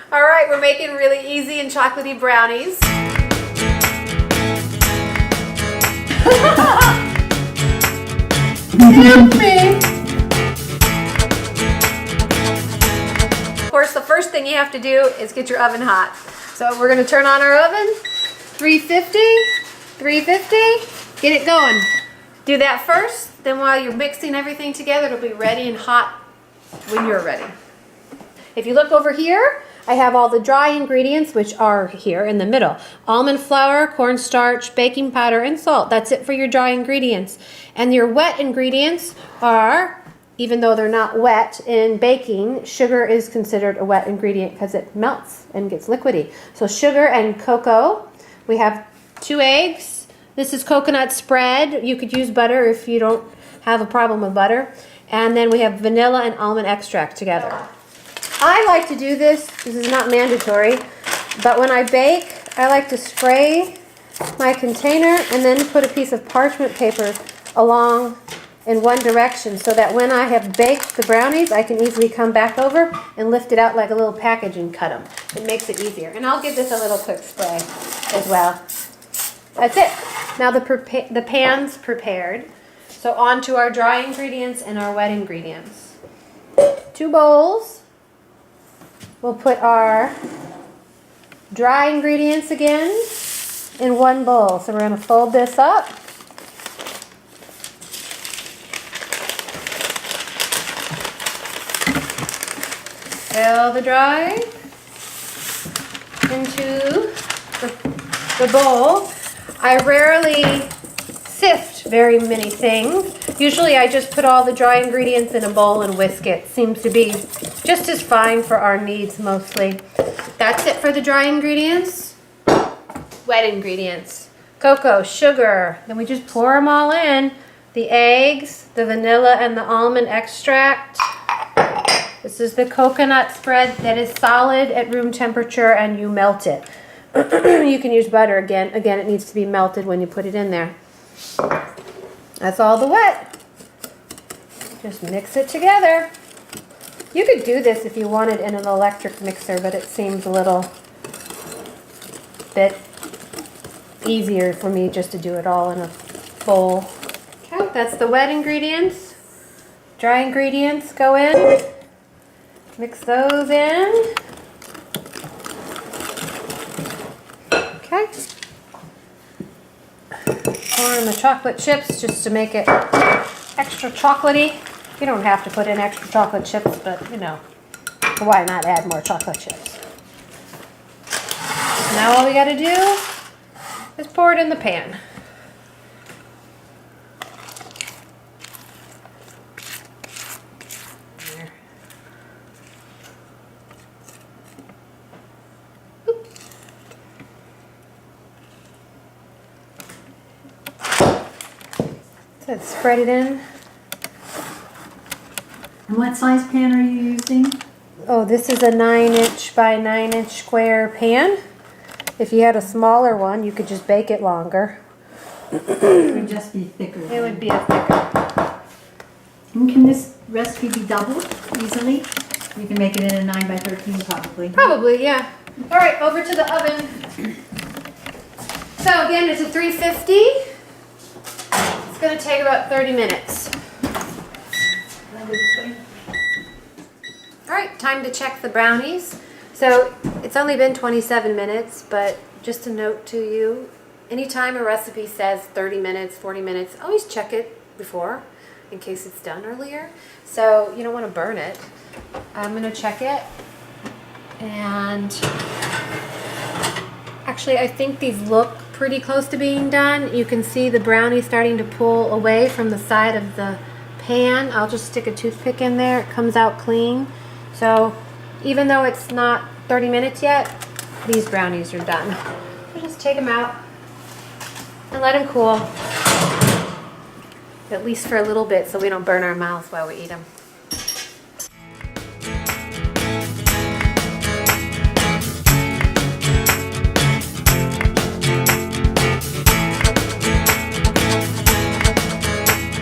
All right, we're making really easy and chocolatey brownies. Help me! Of course, the first thing you have to do is get your oven hot. So we're gonna turn on our oven, 350, get it going. Do that first, then while you're mixing everything together, it'll be ready and hot when you're ready. If you look over here, I have all the dry ingredients, which are here in the middle. Almond flour, cornstarch, baking powder, and salt. That's it for your dry ingredients. And your wet ingredients are, even though they're not wet in baking, sugar is considered a wet ingredient because it melts and gets liquidy. So sugar and cocoa. We have 2 eggs. This is coconut spread. You could use butter if you don't have a problem with butter. And then we have vanilla and almond extract together. I like to do this is not mandatory, but when I bake, I like to spray my container and then put a piece of parchment paper along in one direction so that when I have baked the brownies, I can easily come back over and lift it out like a little package and cut them. It makes it easier. And I'll give this a little quick spray as well. That's it. Now the pan's prepared. So on to our dry ingredients and our wet ingredients. 2 bowls. We'll put our dry ingredients again in one bowl. So we're going to fold this up. Fill the dry into the bowl. I rarely sift very many things. Usually I just put all the dry ingredients in a bowl and whisk it. Seems to be just as fine for our needs mostly. That's it for the dry ingredients. Wet ingredients. Cocoa, sugar. Then we just pour them all in. The eggs, the vanilla, and the almond extract. This is the coconut spread that is solid at room temperature and you melt it. You can use butter again. Again, it needs to be melted when you put it in there. That's all the wet. Just mix it together. You could do this if you wanted in an electric mixer, but it seems a little bit easier for me just to do it all in a bowl. Okay, that's the wet ingredients. Dry ingredients go in. Mix those in. Okay. Pour in the chocolate chips just to make it extra chocolatey. You don't have to put in extra chocolate chips, but you know, why not add more chocolate chips? Now all we got to do is pour it in the pan. There. So spread it in. And what size pan are you using? Oh, this is a 9-inch by 9-inch square pan. If you had a smaller one, you could just bake it longer. It would just be thicker. It would be a thicker. And can this recipe be doubled easily? You can make it in a 9 by 13 probably. Probably, yeah. All right, over to the oven. So again, it's a 350. It's going to take about 30 minutes. All right, time to check the brownies. So it's only been 27 minutes, but just a note to you, anytime a recipe says 30 minutes, 40 minutes, always check it before in case it's done earlier. So you don't want to burn it. I'm going to check it. And actually, I think these look pretty close to being done. You can see the brownie starting to pull away from the side of the pan. I'll just stick a toothpick in there. It comes out clean. So even though it's not 30 minutes yet, these brownies are done. So just take them out and let them cool, at least for a little bit so we don't burn our mouths while we eat them.